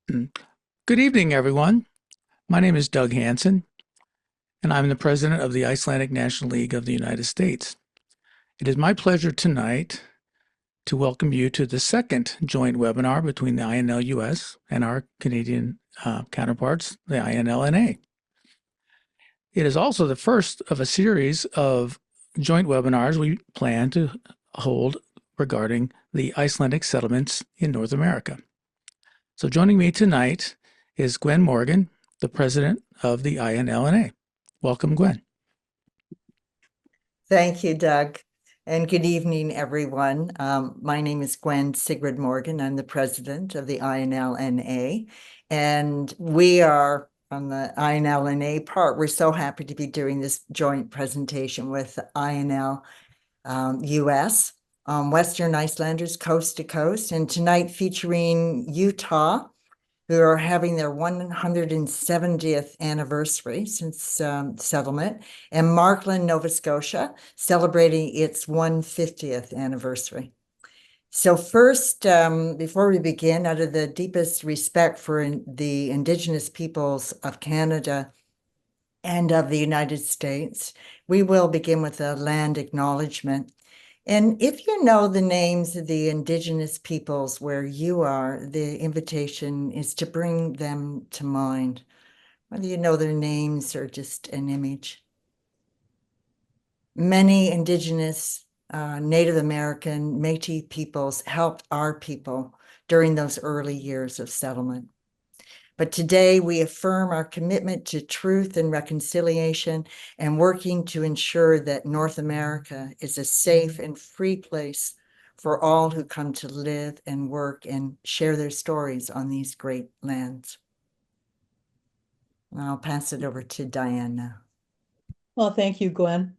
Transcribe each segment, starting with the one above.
Good evening, everyone. My name is Doug Hansen, and I'm the president of the Icelandic National League of the United States. It is my pleasure tonight to welcome you to the second joint webinar between the INLUS and our Canadian counterparts, the INLNA. It is also the first of a series of joint webinars we plan to hold regarding the Icelandic settlements in North America. So joining me tonight is Gwen Morgan, the president of the INLNA. Welcome, Gwen. Thank you, Doug. And good evening, everyone. My name is Gwen Sigrid Morgan. I'm the president of the INLNA. And we are on the INLNA part. We're so happy to be doing this joint presentation with INL US, Western Icelanders coast to coast, and tonight featuring Utah, who are having their 170th anniversary since settlement, and Markland, Nova Scotia, celebrating its 150th anniversary. So first, before we begin, out of the deepest respect for the Indigenous peoples of Canada and of the United States, we will begin with a land acknowledgement. And if you know the names of the Indigenous peoples where you are, the invitation is to bring them to mind, whether you know their names or just an image. Many Indigenous, Native American, Métis peoples helped our people during those early years of settlement. But today we affirm our commitment to truth and reconciliation and working to ensure that North America is a safe and free place for all who come to live and work and share their stories on these great lands. I'll pass it over to Diane now. Well, thank you, Gwen.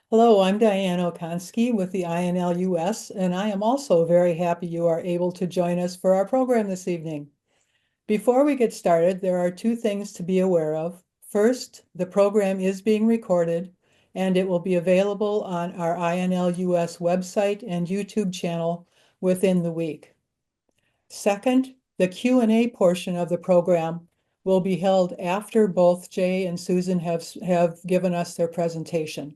Hello, I'm Diane Okonski with the INLUS, and I am also very happy you are able to join us for our program this evening. Before we get started, there are two things to be aware of. First, the program is being recorded, and it will be available on our INLUS website and YouTube channel within the week. Second, the Q&A portion of the program will be held after both Jay and Susan have given us their presentation.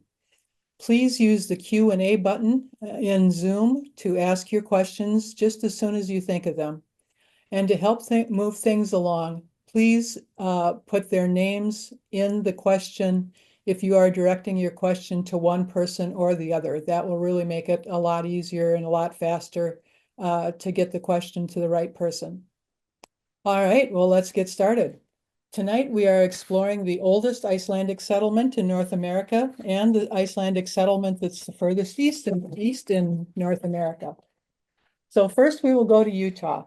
Please use the Q&A button in Zoom to ask your questions just as soon as you think of them. And to help move things along, please put their names in the question if you are directing your question to one person or the other. That will really make it a lot easier and a lot faster to get the question to the right person. All right, well, let's get started. Tonight, we are exploring the oldest Icelandic settlement in North America and the Icelandic settlement that's the furthest east in North America. So first, we will go to Utah.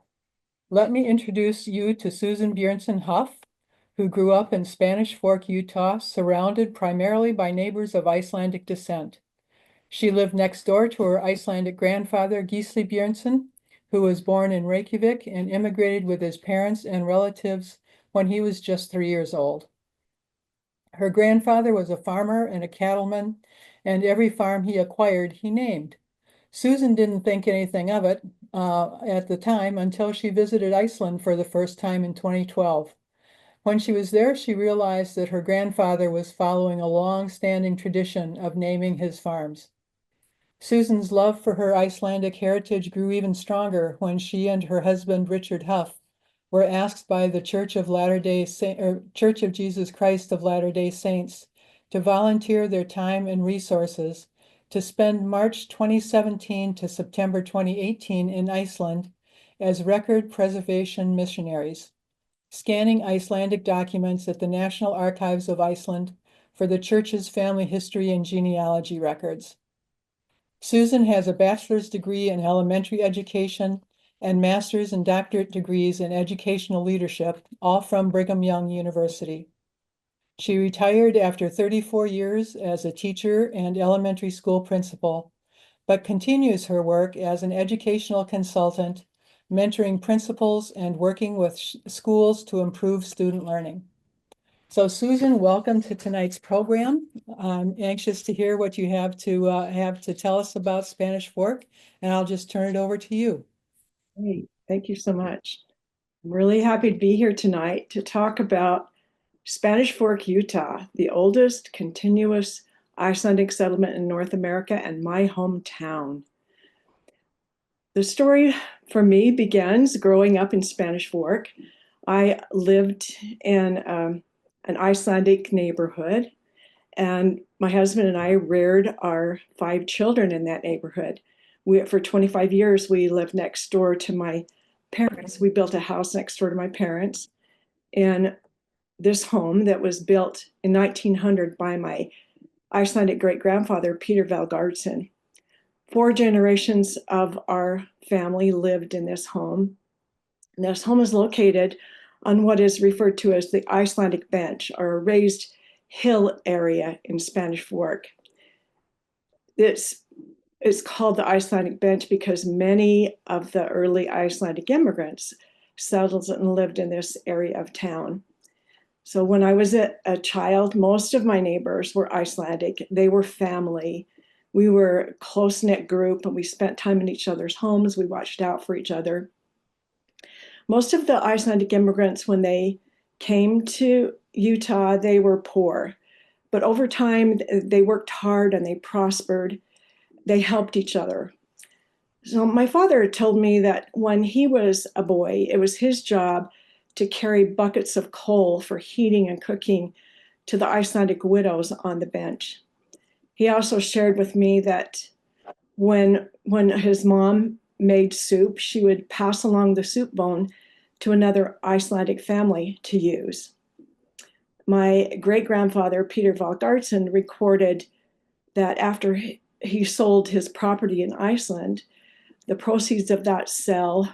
Let me introduce you to Susan Björnsson Huff, who grew up in Spanish Fork, Utah, surrounded primarily by neighbors of Icelandic descent. She lived next door to her Icelandic grandfather, Gisli Björnsson, who was born in Reykjavik and immigrated with his parents and relatives when he was just 3 years old. Her grandfather was a farmer and a cattleman, and every farm he acquired, he named. Susan didn't think anything of it at the time until she visited Iceland for the first time in 2012. When she was there, she realized that her grandfather was following a long-standing tradition of naming his farms. Susan's love for her Icelandic heritage grew even stronger when she and her husband, Richard Huff, were asked by the Church of Jesus Christ of Latter-day Saints to volunteer their time and resources to spend March 2017 to September 2018 in Iceland as record preservation missionaries, scanning Icelandic documents at the National Archives of Iceland for the church's family history and genealogy records. Susan has a bachelor's degree in elementary education and master's and doctorate degrees in educational leadership, all from Brigham Young University. She retired after 34 years as a teacher and elementary school principal, but continues her work as an educational consultant, mentoring principals and working with schools to improve student learning. So Susan, welcome to tonight's program. I'm anxious to hear what you have to tell us about Spanish Fork, and I'll just turn it over to you. Great. Thank you so much. I'm really happy to be here tonight to talk about Spanish Fork, Utah, the oldest continuous Icelandic settlement in North America and my hometown. The story for me begins growing up in Spanish Fork. I lived in an Icelandic neighborhood, and my husband and I reared our 5 children in that neighborhood. For 25 years, we lived next door to my parents. We built a house next door to my parents in this home that was built in 1900 by my Icelandic great-grandfather, Peter Valgardsson. 4 generations of our family lived in this home. And this home is located on what is referred to as the Icelandic Bench, or a raised hill area in Spanish Fork. It's called the Icelandic Bench because many of the early Icelandic immigrants settled and lived in this area of town. So when I was a child, most of my neighbors were Icelandic. They were family. We were a close-knit group, and we spent time in each other's homes. We watched out for each other. Most of the Icelandic immigrants, when they came to Utah, they were poor. But over time, they worked hard and they prospered. They helped each other. So my father told me that when he was a boy, it was his job to carry buckets of coal for heating and cooking to the Icelandic widows on the bench. He also shared with me that when his mom made soup, she would pass along the soup bone to another Icelandic family to use. My great-grandfather, Peter Valgardsson, recorded that after he sold his property in Iceland, the proceeds of that sale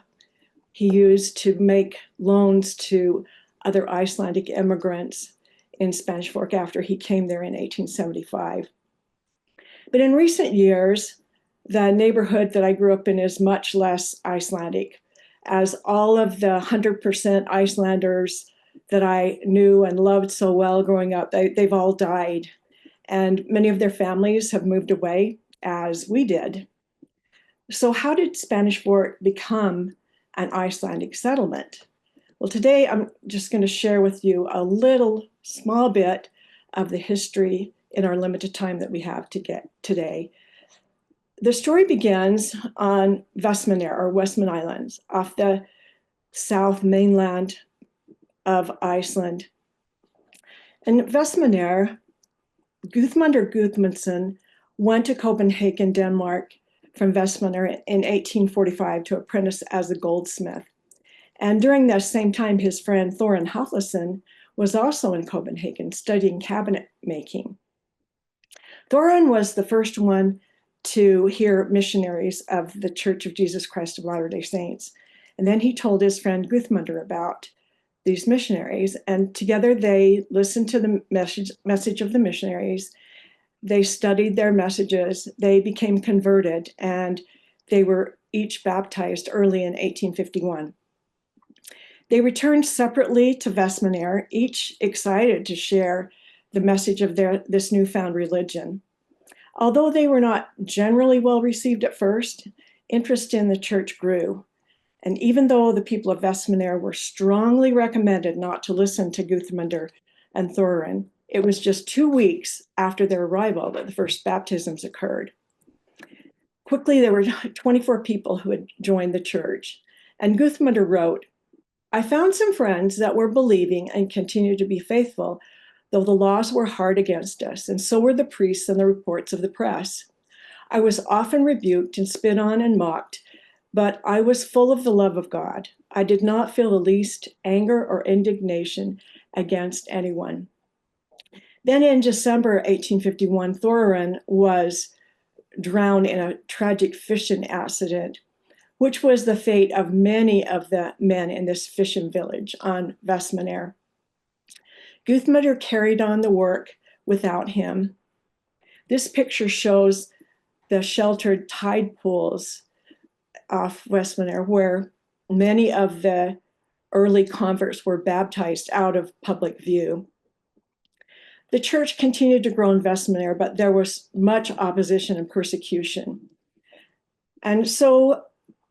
he used to make loans to other Icelandic immigrants in Spanish Fork after he came there in 1875. But in recent years, the neighborhood that I grew up in is much less Icelandic, as all of the 100% Icelanders that I knew and loved so well growing up, they've all died. And many of their families have moved away, as we did. So how did Spanish Fork become an Icelandic settlement? Well, today I'm just going to share with you a little small bit of the history in our limited time that we have to get today. The story begins on Vestmannaeyjar, or Westman Islands, off the south mainland of Iceland. In Vestmannaeyjar, Guðmundur Guðmundsson went to Copenhagen, Denmark, from Vestmannaeyjar in 1845 to apprentice as a goldsmith. And during that same time, his friend Thorin Hafleson was also in Copenhagen studying cabinet making. Thorin was the first one to hear missionaries of the Church of Jesus Christ of Latter-day Saints. And then he told his friend Guðmundur about these missionaries, and together they listened to the message of the missionaries. They studied their messages, they became converted, and they were each baptized early in 1851. They returned separately to Vestmannaeyjar, each excited to share the message of this newfound religion. Although they were not generally well received at first, interest in the church grew. And even though the people of Vestmannaeyjar were strongly recommended not to listen to Guðmundur and Thorin, it was just 2 weeks after their arrival that the first baptisms occurred. Quickly, there were 24 people who had joined the church. And Guðmundur wrote, "I found some friends that were believing and continued to be faithful, though the laws were hard against us, and so were the priests and the reports of the press. I was often rebuked and spit on and mocked, but I was full of the love of God. I did not feel the least anger or indignation against anyone." Then in December 1851, Thorin was drowned in a tragic fishing accident, which was the fate of many of the men in this fishing village on Vestmannaeyjar. Guðmundur carried on the work without him. This picture shows the sheltered tide pools off Vestmannaeyjar, where many of the early converts were baptized out of public view. The church continued to grow in Vestmannaeyjar, but there was much opposition and persecution. And so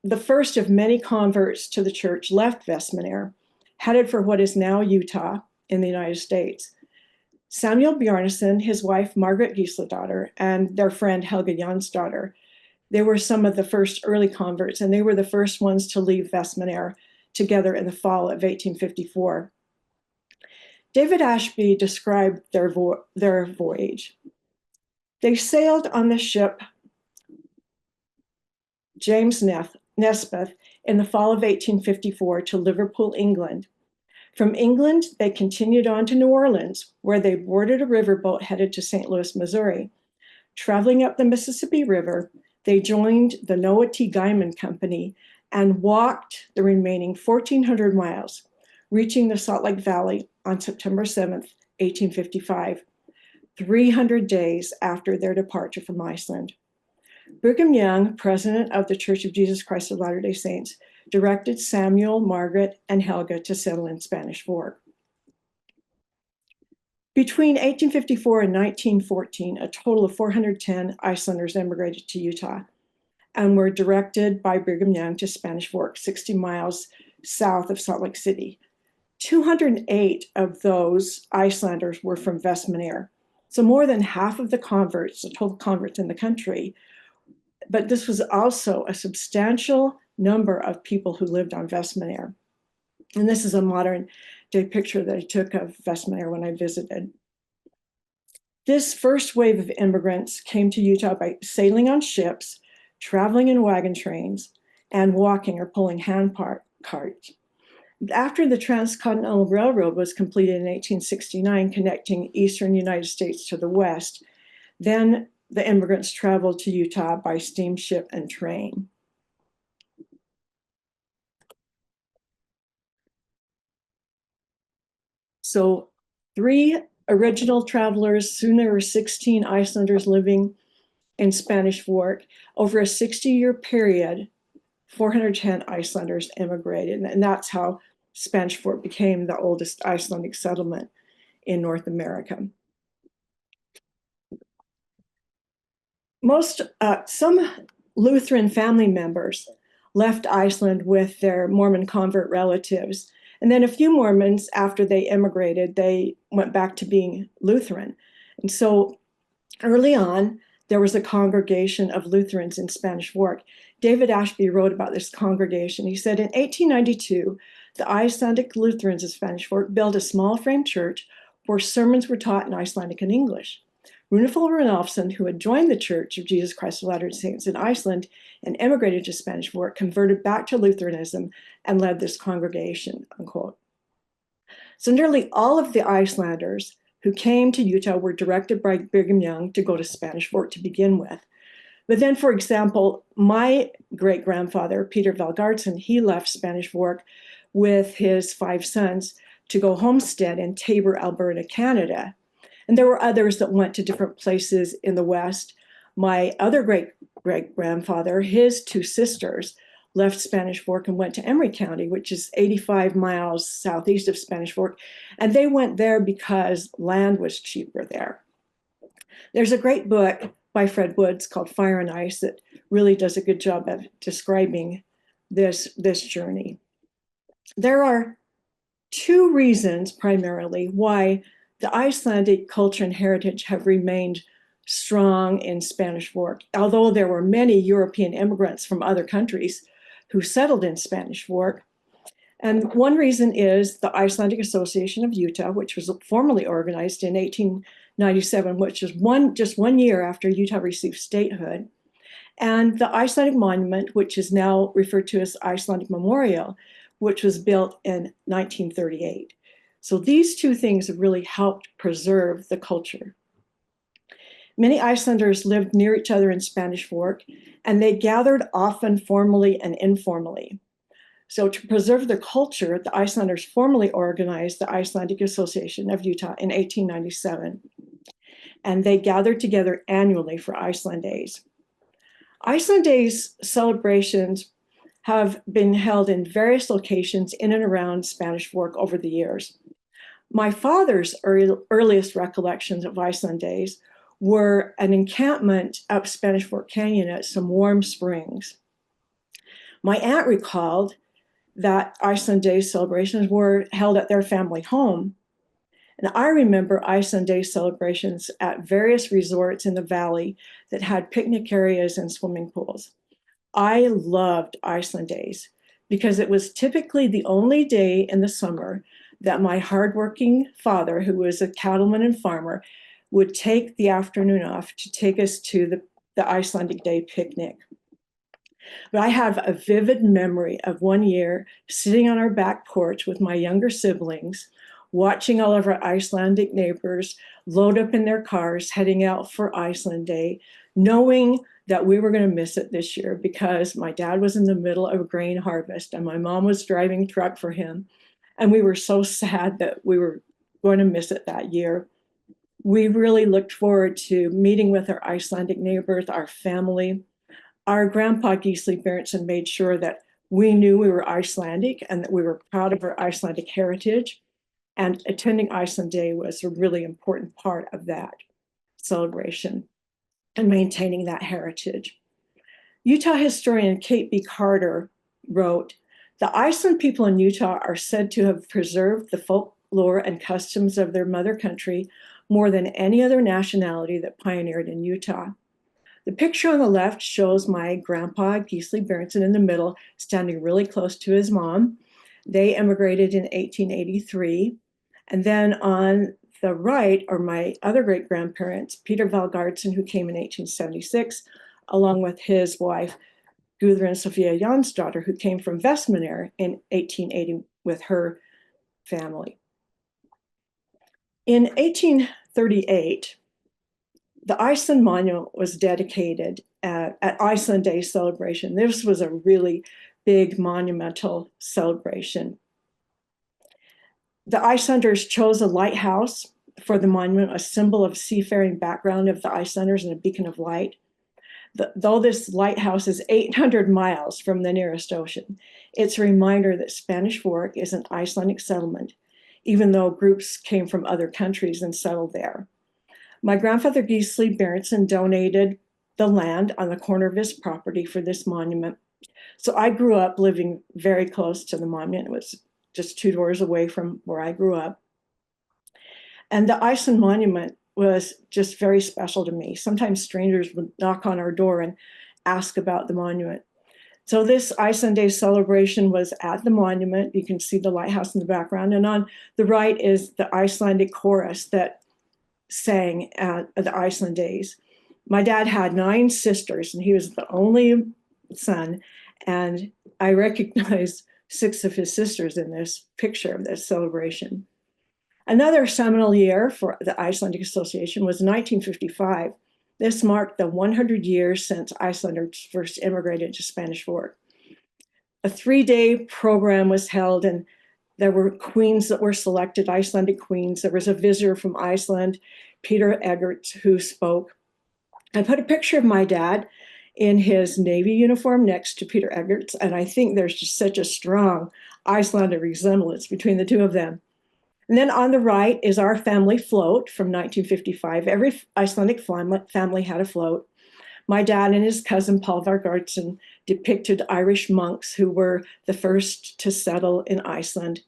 the first of many converts to the church left Vestmannaeyjar, headed for what is now Utah in the United States. Samuel Bjarnason, his wife Margaret Gisladottir, and their friend Helga Jansdottir, they were some of the first early converts, and they were the first ones to leave Vestmannaeyjar together in the fall of 1854. David Ashby described their voyage. They sailed on the ship James Nesbeth in the fall of 1854 to Liverpool, England. From England, they continued on to New Orleans, where they boarded a riverboat headed to St. Louis, Missouri. Traveling up the Mississippi River, they joined the Noah T. Gaiman Company and walked the remaining 1,400 miles, reaching the Salt Lake Valley on September 7th, 1855, 300 days after their departure from Iceland. Brigham Young, president of the Church of Jesus Christ of Latter-day Saints, directed Samuel, Margaret, and Helga to settle in Spanish Fork. Between 1854 and 1914, a total of 410 Icelanders emigrated to Utah and were directed by Brigham Young to Spanish Fork, 60 miles south of Salt Lake City. 208 of those Icelanders were from Vestmannaeyjar. So more than half of the converts, the total converts in the country, but this was also a substantial number of people who lived on Vestmannaeyjar. And this is a modern day picture that I took of Vestmannaeyjar when I visited. This first wave of immigrants came to Utah by sailing on ships, traveling in wagon trains, and walking or pulling hand carts. After the Transcontinental Railroad was completed in 1869, connecting eastern United States to the west, then the immigrants traveled to Utah by steamship and train. So 3 original travelers, soon there were 16 Icelanders living in Spanish Fork. Over a 60-year period, 410 Icelanders immigrated, and that's how Spanish Fork became the oldest Icelandic settlement in North America. Some Lutheran family members left Iceland with their Mormon convert relatives. And then a few Mormons, after they immigrated, they went back to being Lutheran. And so early on, there was a congregation of Lutherans in Spanish Fork. David Ashby wrote about this congregation. He said, in 1892, the Icelandic Lutherans of Spanish Fork built a small frame church where sermons were taught in Icelandic and English. Runeful Runolfsson, who had joined the Church of Jesus Christ of Latter-day Saints in Iceland and emigrated to Spanish Fork, converted back to Lutheranism and led this congregation, unquote. So nearly all of the Icelanders who came to Utah were directed by Brigham Young to go to Spanish Fork to begin with. But then, for example, my great-grandfather, Peter Valgartson, he left Spanish Fork with his 5 sons to go homestead in Taber, Alberta, Canada. And there were others that went to different places in the West. My other great-grandfather, his 2 sisters, left Spanish Fork and went to Emery County, which is 85 miles southeast of Spanish Fork. And they went there because land was cheaper there. There's a great book by Fred Woods called Fire and Ice that really does a good job of describing this journey. There are 2 reasons primarily why the Icelandic culture and heritage have remained strong in Spanish Fork, although there were many European immigrants from other countries who settled in Spanish Fork. And one reason is the Icelandic Association of Utah, which was formally organized in 1897, which is just one year after Utah received statehood, and the Icelandic Monument, which is now referred to as Icelandic Memorial, which was built in 1938. So these 2 things have really helped preserve the culture. Many Icelanders lived near each other in Spanish Fork, and they gathered often formally and informally. So to preserve their culture, the Icelanders formally organized the Icelandic Association of Utah in 1897, and they gathered together annually for Iceland Days. Iceland Days celebrations have been held in various locations in and around Spanish Fork over the years. My father's earliest recollections of Iceland Days were an encampment up Spanish Fork Canyon at some warm springs. My aunt recalled that Iceland Day celebrations were held at their family home. And I remember Iceland Day celebrations at various resorts in the valley that had picnic areas and swimming pools. I loved Iceland Days because it was typically the only day in the summer that my hardworking father, who was a cattleman and farmer, would take the afternoon off to take us to the Icelandic Day picnic. But I have a vivid memory of one year sitting on our back porch with my younger siblings, watching all of our Icelandic neighbors load up in their cars, heading out for Iceland Day, knowing that we were going to miss it this year because my dad was in the middle of a grain harvest and my mom was driving truck for him. And we were so sad that we were going to miss it that year. We really looked forward to meeting with our Icelandic neighbors, our family. Our grandpa Gisli Berntsen made sure that we knew we were Icelandic and that we were proud of our Icelandic heritage. And attending Iceland Day was a really important part of that celebration and maintaining that heritage. Utah historian Kate B. Carter wrote, "The Iceland people in Utah are said to have preserved the folklore and customs of their mother country more than any other nationality that pioneered in Utah." The picture on the left shows my grandpa, Gisli Berntsen, in the middle, standing really close to his mom. They immigrated in 1883. And then on the right are my other great-grandparents, Peter Valgardsson, who came in 1876, along with his wife, Gudrun Sophia Jansdottir, who came from Vestmannaeyjar in 1880 with her family. In 1838, the Iceland Monument was dedicated at Iceland Day celebration. This was a really big monumental celebration. The Icelanders chose a lighthouse for the monument, a symbol of seafaring background of the Icelanders and a beacon of light. Though this lighthouse is 800 miles from the nearest ocean, it's a reminder that Spanish Fork is an Icelandic settlement, even though groups came from other countries and settled there. My grandfather Gisli Berntsen donated the land on the corner of his property for this monument. So I grew up living very close to the monument. It was just 2 doors away from where I grew up. And the Iceland Monument was just very special to me. Sometimes strangers would knock on our door and ask about the monument. So this Iceland Day celebration was at the monument. You can see the lighthouse in the background. And on the right is the Icelandic chorus that sang at the Iceland Days. My dad had 9 sisters, and he was the only son. And I recognize 6 of his sisters in this picture of this celebration. Another seminal year for the Icelandic Association was 1955. This marked the 100 years since Icelanders first immigrated to Spanish Fork. A 3-day program was held, and there were queens that were selected, Icelandic queens. There was a visitor from Iceland, Peter Eggerts, who spoke. I put a picture of my dad in his Navy uniform next to Peter Eggerts, and I think there's just such a strong Icelandic resemblance between the two of them. And then on the right is our family float from 1955. Every Icelandic family had a float. My dad and his cousin Paul Valgardsson depicted Irish monks who were the first to settle in Iceland.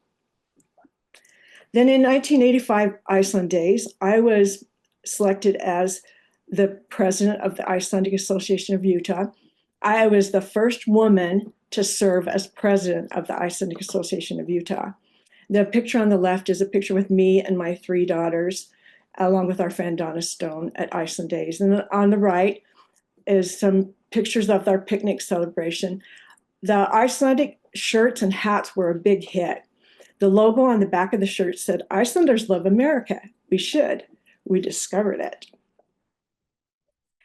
Then in 1985 Iceland Days, I was selected as the president of the Icelandic Association of Utah. I was the first woman to serve as president of the Icelandic Association of Utah. The picture on the left is a picture with me and my 3 daughters, along with our friend Donna Stone at Iceland Days. And on the right is some pictures of our picnic celebration. The Icelandic shirts and hats were a big hit. The logo on the back of the shirt said, "Icelanders love America. We should." We discovered it.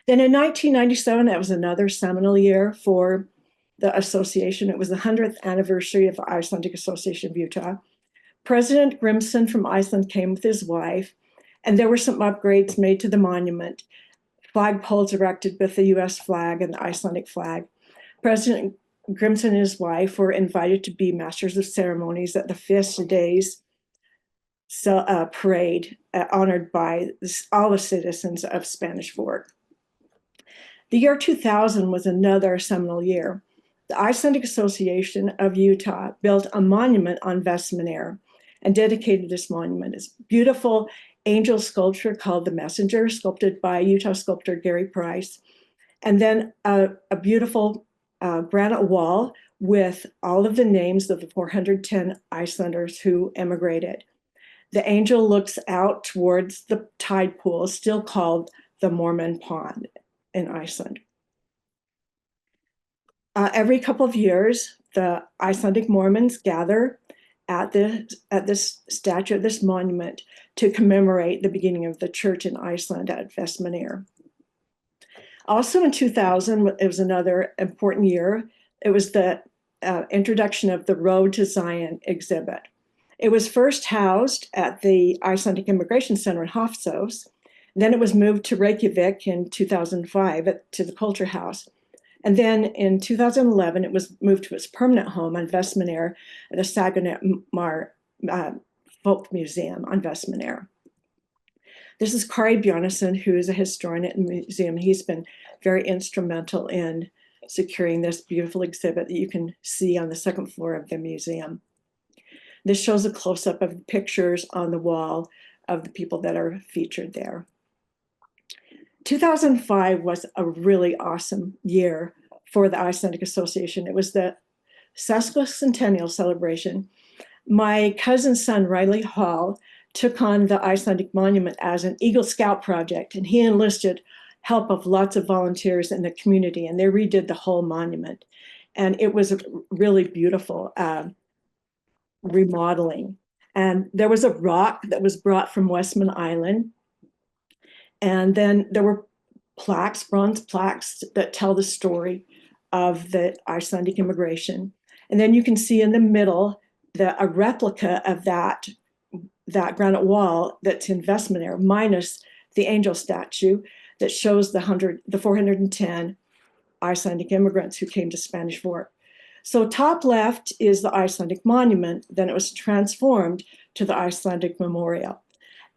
Then in 1997, that was another seminal year for the association. It was the 100th anniversary of the Icelandic Association of Utah. President Grimson from Iceland came with his wife, and there were some upgrades made to the monument. Flagpoles erected with the US flag and the Icelandic flag. President Grimson and his wife were invited to be masters of ceremonies at the Fiesta Days parade, honored by all the citizens of Spanish Fork. The year 2000 was another seminal year. the Icelandic Association of Utah built a monument on Vestmannaeyjar and dedicated this monument. It's a beautiful angel sculpture called the Messenger, sculpted by Utah sculptor Gary Price. And then a beautiful granite wall with all of the names of the 410 Icelanders who emigrated. The angel looks out towards the tide pool, still called the Mormon Pond in Iceland. Every couple of years, the Icelandic Mormons gather at this statue, this monument, to commemorate the beginning of the church in Iceland at Vestmannaeyjar. Also in 2000, it was another important year. It was the introduction of the Road to Zion exhibit. It was first housed at the Icelandic Immigration Center in Huff. Then it was moved to Reykjavik in 2005 to the Culture House. And then in 2011, it was moved to its permanent home on Vestmannaeyjar at the Saganet Mar Folk Museum on Vestmannaeyjar. This is Kari Bjarnason, who is a historian at the museum. He's been very instrumental in securing this beautiful exhibit that you can see on the second floor of the museum. This shows a close-up of pictures on the wall of the people that are featured there. 2005 was a really awesome year for the Icelandic Association. It was the sesquicentennial celebration. My cousin's son, Riley Hall, took on the Icelandic monument as an Eagle Scout project, and he enlisted help of lots of volunteers in the community, and they redid the whole monument. And it was a really beautiful remodeling. And there was a rock that was brought from Westman Island. And then there were plaques, bronze plaques, that tell the story of the Icelandic immigration. And then you can see in the middle a replica of that granite wall that's in Vestmannaeyjar, minus the angel statue that shows the 410 Icelandic immigrants who came to Spanish Fork. So top left is the Icelandic monument. Then it was transformed to the Icelandic memorial.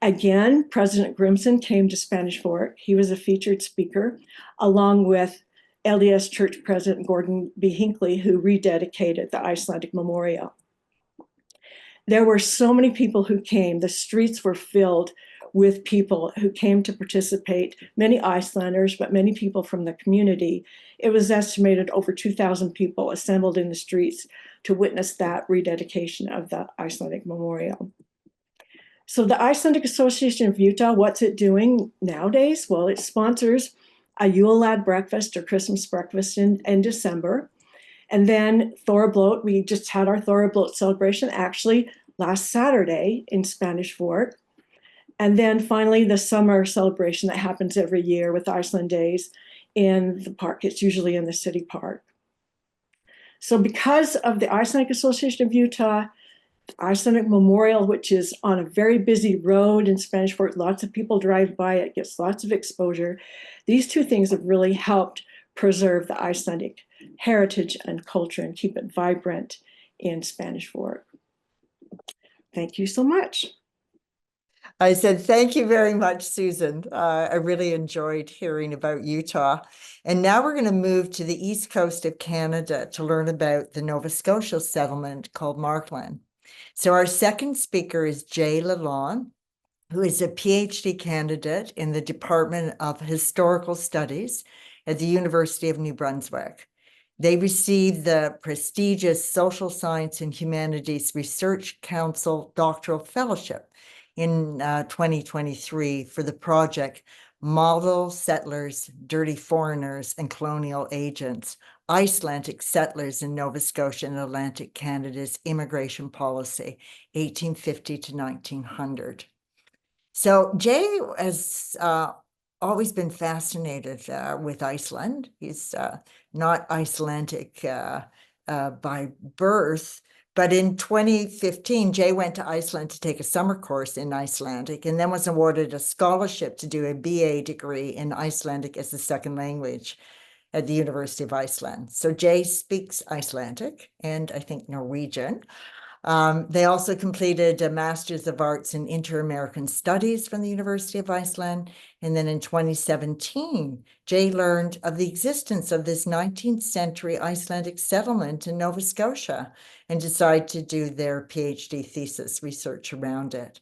Again, President Grimson came to Spanish Fork. He was a featured speaker, along with LDS Church President Gordon B. Hinckley, who rededicated the Icelandic memorial. There were so many people who came. The streets were filled with people who came to participate, many Icelanders, but many people from the community. It was estimated over 2,000 people assembled in the streets to witness that rededication of the Icelandic memorial. So the Icelandic Association of Utah, what's it doing nowadays? Well, it sponsors a Yule Lad breakfast or Christmas breakfast in December. And then Thorabloat, we just had our Thorabloat celebration actually last Saturday in Spanish Fork. And then finally, the summer celebration that happens every year with Iceland Days in the park. It's usually in the city park. So because of the Icelandic Association of Utah, Icelandic Memorial, which is on a very busy road in Spanish Fork, lots of people drive by, it gets lots of exposure. These two things have really helped preserve the Icelandic heritage and culture and keep it vibrant in Spanish Fork. Thank you so much. I said, thank you very much, Susan. I really enjoyed hearing about Utah. And now we're going to move to the east coast of Canada to learn about the Nova Scotia settlement called Markland. So our second speaker is Jay Lalonde, who is a PhD candidate in the Department of Historical Studies at the University of New Brunswick. They received the prestigious Social Science and Humanities Research Council Doctoral Fellowship in 2023 for the project Model Settlers, Dirty Foreigners, and Colonial Agents, Icelandic Settlers in Nova Scotia and Atlantic Canada's Immigration Policy, 1850 to 1900. So Jay has always been fascinated with Iceland. He's not Icelandic by birth, but in 2015, Jay went to Iceland to take a summer course in Icelandic and then was awarded a scholarship to do a BA degree in Icelandic as a second language at the University of Iceland. So Jay speaks Icelandic and I think Norwegian. They also completed a Master's of Arts in Inter-American Studies from the University of Iceland. And then in 2017, Jay learned of the existence of this 19th century Icelandic settlement in Nova Scotia and decided to do their PhD thesis research around it.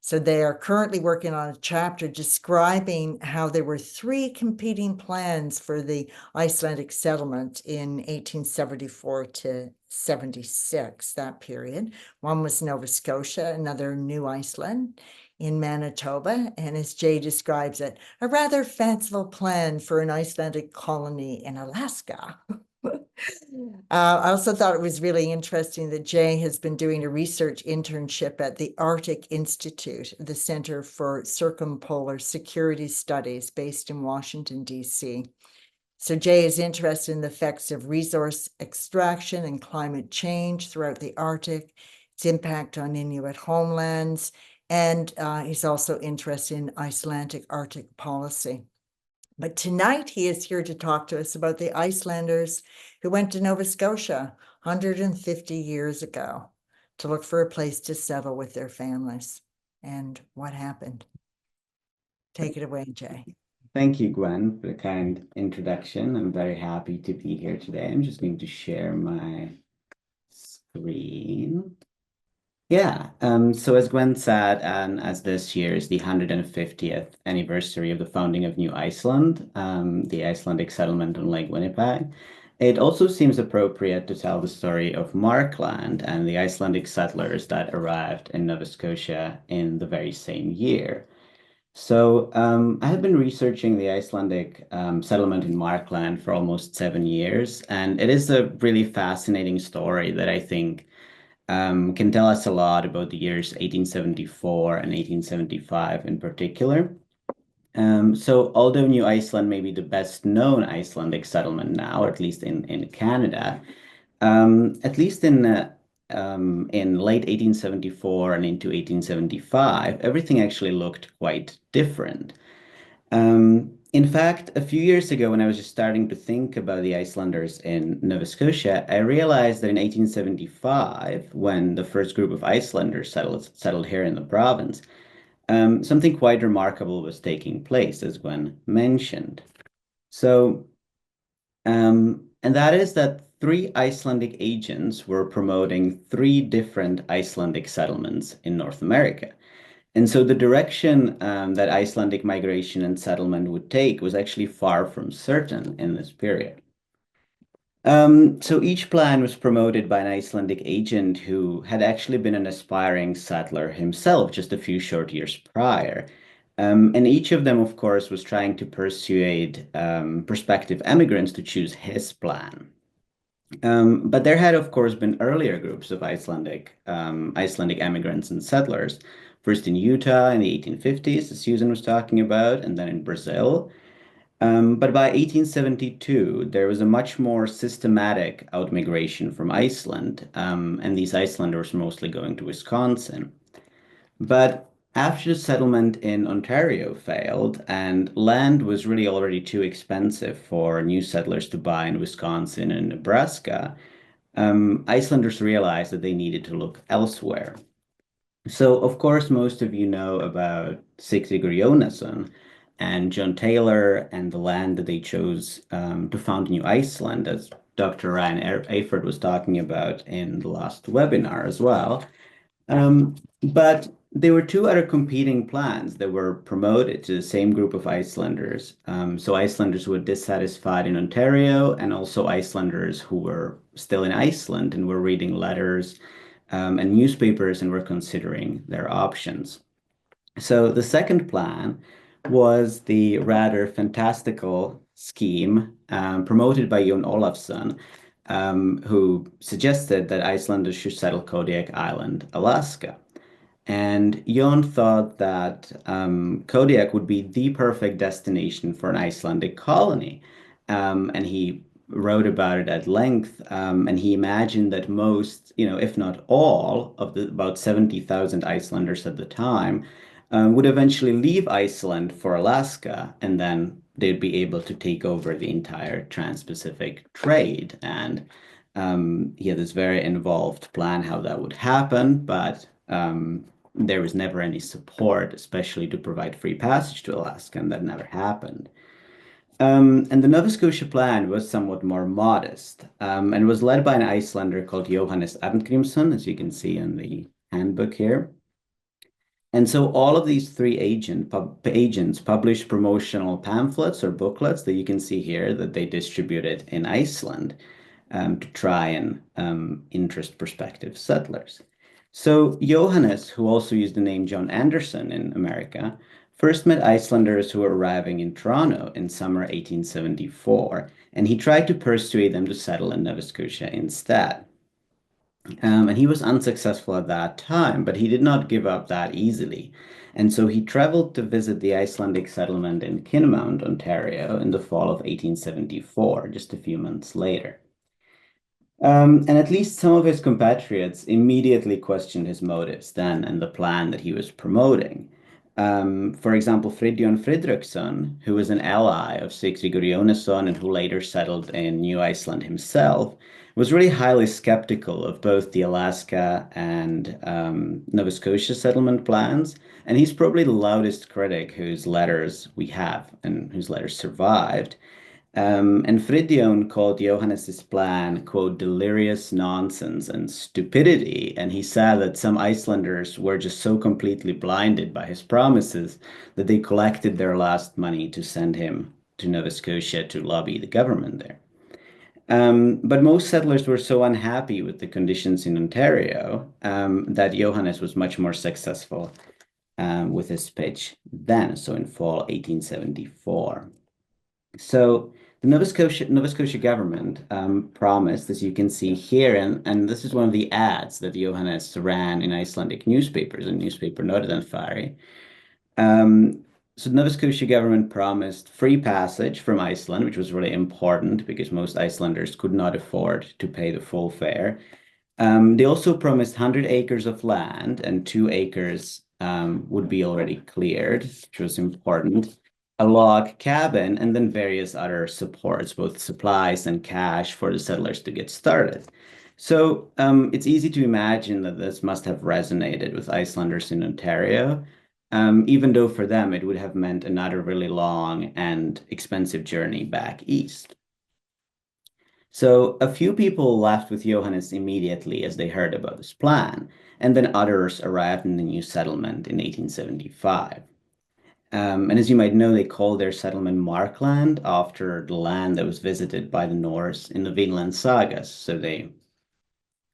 So they are currently working on a chapter describing how there were three competing plans for the Icelandic settlement in 1874 to 76, that period. One was Nova Scotia, another New Iceland in Manitoba, and as Jay describes it, a rather fanciful plan for an Icelandic colony in Alaska. I also thought it was really interesting that Jay has been doing a research internship at the Arctic Institute, the Center for Circumpolar Security Studies based in Washington, D.C. So Jay is interested in the effects of resource extraction and climate change throughout the Arctic, its impact on Inuit homelands, and he's also interested in Icelandic Arctic policy. But tonight he is here to talk to us about the Icelanders who went to Nova Scotia 150 years ago to look for a place to settle with their families and what happened. Take it away, Jay. Thank you, Gwen, for the kind introduction. I'm very happy to be here today. I'm just going to share my screen. Yeah, so as Gwen said, and as this year is the 150th anniversary of the founding of New Iceland, the Icelandic settlement on Lake Winnipeg, it also seems appropriate to tell the story of Markland and the Icelandic settlers that arrived in Nova Scotia in the very same year. So I have been researching the Icelandic settlement in Markland for almost 7 years, and it is a really fascinating story that I think can tell us a lot about the years 1874 and 1875 in particular. So although New Iceland may be the best known Icelandic settlement now, or at least in Canada, at least in late 1874 and into 1875, everything actually looked quite different. In fact, a few years ago, when I was just starting to think about the Icelanders in Nova Scotia, I realized that in 1875, when the first group of Icelanders settled here in the province, something quite remarkable was taking place, as Gwen mentioned. So, and that is that 3 Icelandic agents were promoting 3 different Icelandic settlements in North America. And so the direction that Icelandic migration and settlement would take was actually far from certain in this period. So each plan was promoted by an Icelandic agent who had actually been an aspiring settler himself just a few short years prior. And each of them, of course, was trying to persuade prospective emigrants to choose his plan. But there had, of course, been earlier groups of Icelandic immigrants and settlers, first in Utah in the 1850s, as Susan was talking about, and then in Brazil. But by 1872, there was a much more systematic outmigration from Iceland, and these Icelanders were mostly going to Wisconsin. But after the settlement in Ontario failed and land was really already too expensive for new settlers to buy in Wisconsin and Nebraska, Icelanders realized that they needed to look elsewhere. So, of course, most of you know about Sigurður Jónasson and John Taylor and the land that they chose to found New Iceland, as Dr. Ryan Aford was talking about in the last webinar as well. But there were 2 other competing plans that were promoted to the same group of Icelanders. So Icelanders who were dissatisfied in Ontario and also Icelanders who were still in Iceland and were reading letters and newspapers and were considering their options. So the second plan was the rather fantastical scheme promoted by Jón Ólafsson, who suggested that Icelanders should settle Kodiak Island, Alaska. And Jón thought that Kodiak would be the perfect destination for an Icelandic colony. And he wrote about it at length, and he imagined that most, if not all, of the about 70,000 Icelanders at the time would eventually leave Iceland for Alaska, and then they'd be able to take over the entire Trans-Pacific trade. And He had this very involved plan how that would happen, but there was never any support, especially to provide free passage to Alaska, and that never happened. And the Nova Scotia plan was somewhat more modest, and was led by an Icelander called Johannes Arngrímsson, as you can see in the handbook here. And so all of these three agents published promotional pamphlets or booklets that you can see here that they distributed in Iceland to try and interest prospective settlers. So Johannes, who also used the name John Anderson in America, first met Icelanders who were arriving in Toronto in summer 1874, and he tried to persuade them to settle in Nova Scotia instead. And he was unsuccessful at that time, but he did not give up that easily. And so he traveled to visit the Icelandic settlement in Kinmount, Ontario, in the fall of 1874, just a few months later. And at least some of his compatriots immediately questioned his motives then and the plan that he was promoting. For example, Fridtjon Fridriksson, who was an ally of Sigtryggur Jónasson and who later settled in New Iceland himself, was really highly skeptical of both the Alaska and Nova Scotia settlement plans. And he's probably the loudest critic whose letters we have and whose letters survived. And Fridtjon called Johannes's plan, quote, delirious nonsense and stupidity. And he said that some Icelanders were just so completely blinded by his promises that they collected their last money to send him to Nova Scotia to lobby the government there. But most settlers were so unhappy with the conditions in Ontario that Johannes was much more successful with his pitch then, so in fall 1874. So the Nova Scotia government promised, as you can see here, and this is one of the ads that Johannes ran in Icelandic newspapers, a newspaper Norðanfari. So the Nova Scotia government promised free passage from Iceland, which was really important because most Icelanders could not afford to pay the full fare. They also promised 100 acres of land, and 2 acres would be already cleared, which was important. A log cabin, and then various other supports, both supplies and cash for the settlers to get started. So it's easy to imagine that this must have resonated with Icelanders in Ontario, even though for them it would have meant another really long and expensive journey back east. So a few people left with Johannes immediately as they heard about this plan, and then others arrived in the new settlement in 1875. And as you might know, they called their settlement Markland after the land that was visited by the Norse in the Vinland sagas. So they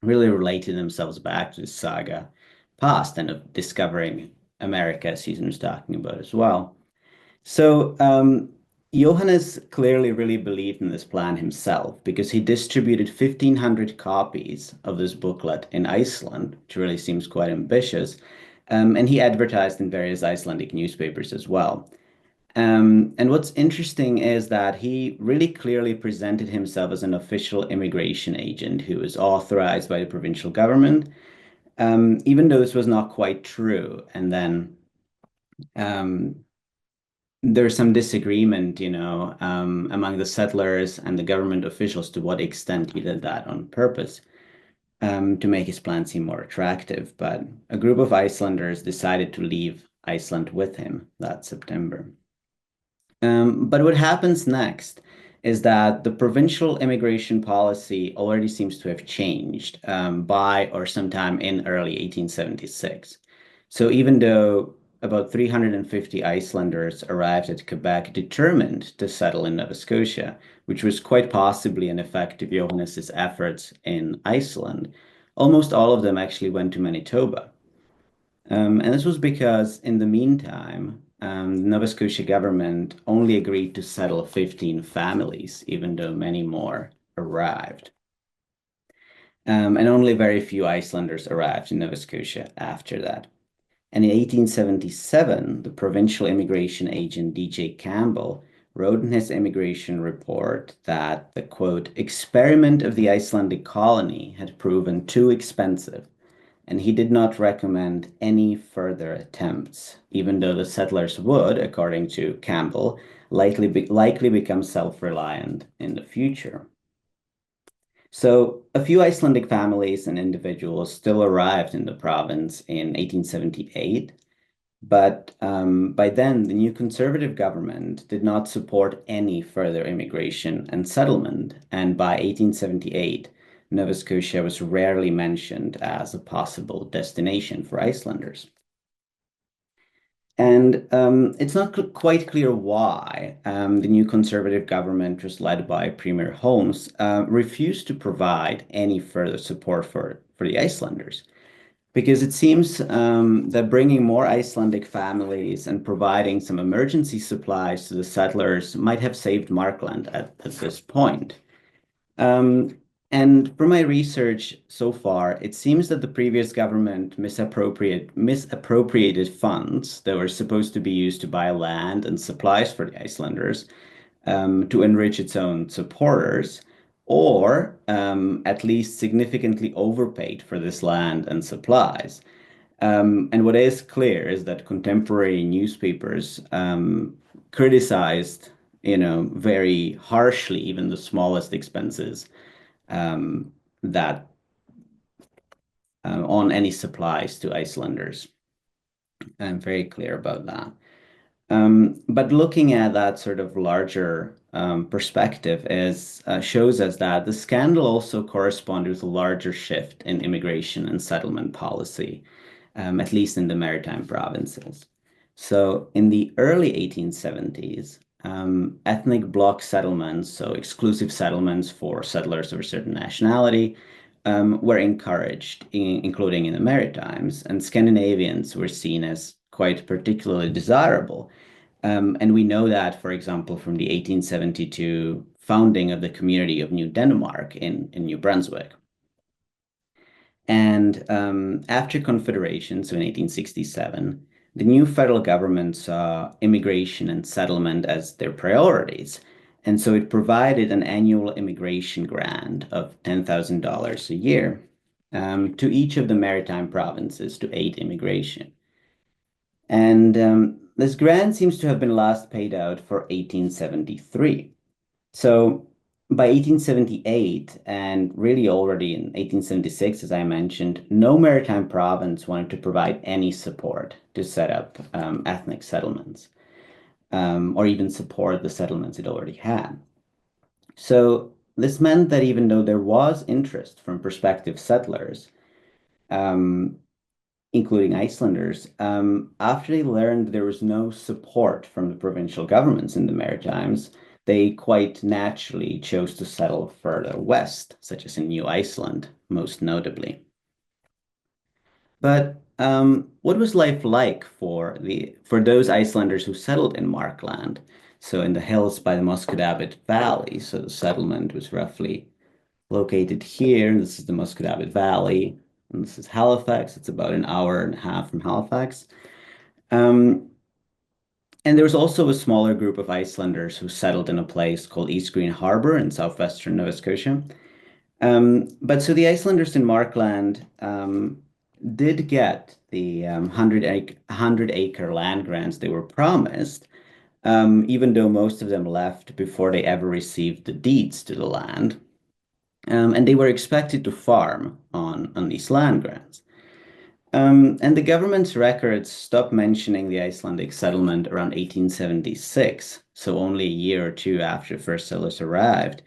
really related themselves back to the saga past and of discovering America, as Susan was talking about as well. So Johannes clearly really believed in this plan himself because he distributed 1,500 copies of this booklet in Iceland, which really seems quite ambitious. And he advertised in various Icelandic newspapers as well. And what's interesting is that he really clearly presented himself as an official immigration agent who was authorized by the provincial government, even though this was not quite true. And then there's some disagreement, among the settlers and the government officials to what extent he did that on purpose. To make his plan seem more attractive, but a group of Icelanders decided to leave Iceland with him that September. But what happens next is that the provincial immigration policy already seems to have changed by or sometime in early 1876. So even though about 350 Icelanders arrived at Quebec determined to settle in Nova Scotia, which was quite possibly an effect of Johannes's efforts in Iceland, almost all of them actually went to Manitoba. And this was because in the meantime, the Nova Scotia government only agreed to settle 15 families, even though many more arrived. And only very few Icelanders arrived in Nova Scotia after that. And in 1877, the provincial immigration agent D.J. Campbell wrote in his immigration report that the, quote, experiment of the Icelandic colony had proven too expensive, and he did not recommend any further attempts, even though the settlers would, according to Campbell, likely become self-reliant in the future. So a few Icelandic families and individuals still arrived in the province in 1878, but by then the new conservative government did not support any further immigration and settlement, and by 1878, Nova Scotia was rarely mentioned as a possible destination for Icelanders. And it's not quite clear why the new conservative government, was led by Premier Holmes, refused to provide any further support for the Icelanders. Because it seems that bringing more Icelandic families and providing some emergency supplies to the settlers might have saved Markland at this point. And from my research so far, it seems that the previous government misappropriated funds that were supposed to be used to buy land and supplies for the Icelanders to enrich its own supporters, or at least significantly overpaid for this land and supplies. And what is clear is that contemporary newspapers criticized, very harshly, even the smallest expenses that on any supplies to Icelanders. I'm very clear about that. But looking at that sort of larger perspective shows us that the scandal also corresponded with a larger shift in immigration and settlement policy, at least in the maritime provinces. So in the early 1870s, ethnic bloc settlements, so exclusive settlements for settlers of a certain nationality, were encouraged, including in the Maritimes, and Scandinavians were seen as quite particularly desirable. And we know that, for example, from the 1872 founding of the community of New Denmark in New Brunswick. And after Confederation, so in 1867, the new federal government saw immigration and settlement as their priorities. And so it provided an annual immigration grant of $10,000 a year to each of the maritime provinces to aid immigration. And this grant seems to have been last paid out for 1873. So by 1878, and really already in 1876, as I mentioned, no maritime province wanted to provide any support to set up ethnic settlements, or even support the settlements it already had. So this meant that even though there was interest from prospective settlers, including Icelanders, after they learned there was no support from the provincial governments in the Maritimes, they quite naturally chose to settle further west, such as in New Iceland, most notably. But what was life like for those Icelanders who settled in Markland? So in the hills by the Musquodoboit Valley. So the settlement was roughly located here. This is the Musquodoboit Valley, and this is Halifax. It's about an hour and a half from Halifax. And there was also a smaller group of Icelanders who settled in a place called East Green Harbor in southwestern Nova Scotia. But so the Icelanders in Markland did get the 100-acre land grants they were promised, even though most of them left before they ever received the deeds to the land. And they were expected to farm on these land grants. And the government's records stopped mentioning the Icelandic settlement around 1876, so only a year or two after first settlers arrived.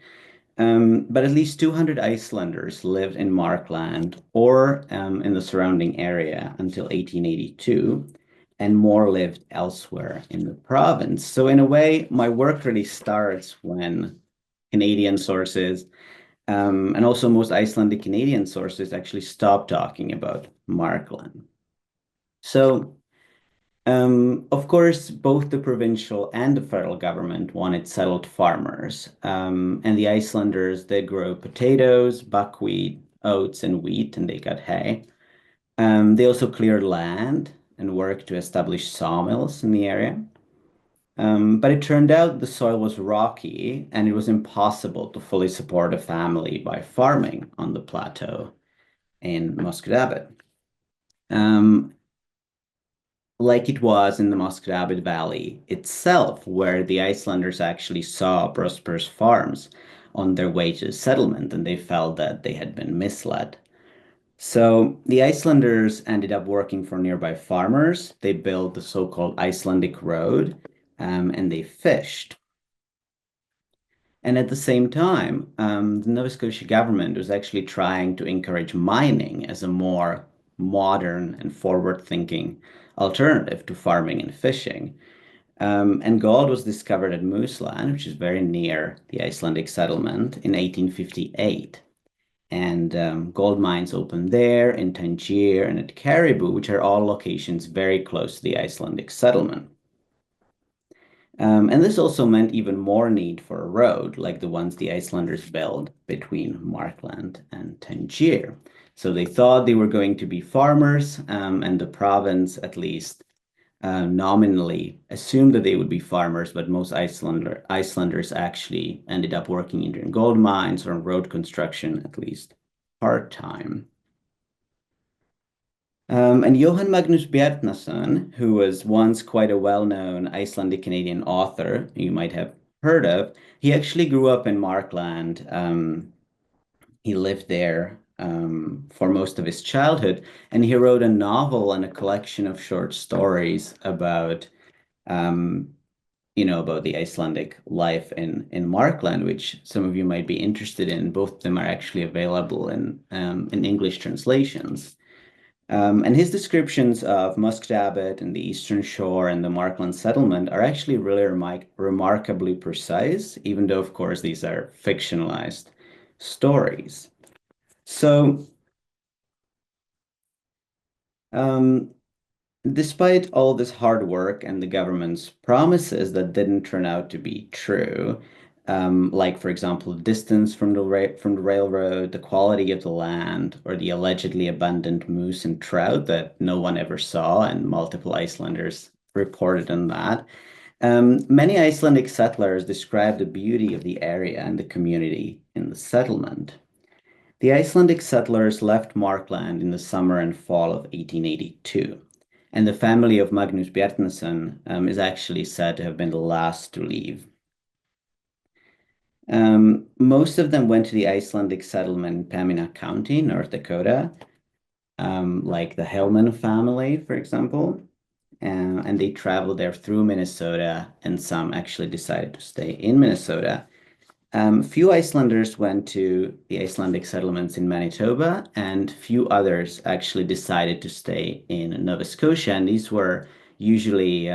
But at least 200 Icelanders lived in Markland or in the surrounding area until 1882, and more lived elsewhere in the province. So in a way, my work really starts when Canadian sources and also most Icelandic Canadian sources actually stopped talking about Markland. So, of course, both the provincial and the federal government wanted settled farmers. And the Icelanders, they grow potatoes, buckwheat, oats, and wheat, and they got hay. They also cleared land and worked to establish sawmills in the area. But it turned out the soil was rocky and it was impossible to fully support a family by farming on the plateau in Musquodoboit. Like it was in the Musquodoboit Valley itself, where the Icelanders actually saw prosperous farms, on their way to the settlement, and they felt that they had been misled. So the Icelanders ended up working for nearby farmers. They built the so-called Icelandic road, and they fished. And at the same time, the Nova Scotia government was actually trying to encourage mining as a more modern and forward-thinking alternative to farming and fishing. And gold was discovered at Mooseland, which is very near the Icelandic settlement, in 1858. And gold mines opened there, in Tangier, and at Caribou, which are all locations very close to the Icelandic settlement. And this also meant even more need for a road, like the ones the Icelanders built between Markland and Tangier. So they thought they were going to be farmers, and the province, at least nominally, assumed that they would be farmers, but most Icelanders actually ended up working either in gold mines or in road construction, at least part-time. And Johan Magnus Bjarnason, who was once quite a well-known Icelandic-Canadian author you might have heard of, he actually grew up in Markland. He lived there for most of his childhood, and he wrote a novel and a collection of short stories about, about the Icelandic life in Markland, which some of you might be interested in. Both of them are actually available in English translations. And his descriptions of Musqueam and the Eastern Shore and the Markland settlement are actually really remarkably precise, even though, of course, these are fictionalized stories. So, despite all this hard work and the government's promises that didn't turn out to be true, like, for example, distance from the railroad, the quality of the land, or the allegedly abundant moose and trout that no one ever saw, and multiple Icelanders reported on that. Many Icelandic settlers described the beauty of the area and the community in the settlement. The Icelandic settlers left Markland in the summer and fall of 1882, and the family of Magnus Bjarnason is actually said to have been the last to leave. Most of them went to the Icelandic settlement in Pamina County, North Dakota, like the Hellman family, for example. And they traveled there through Minnesota, and some actually decided to stay in Minnesota. Few Icelanders went to the Icelandic settlements in Manitoba, and few others actually decided to stay in Nova Scotia. And these were usually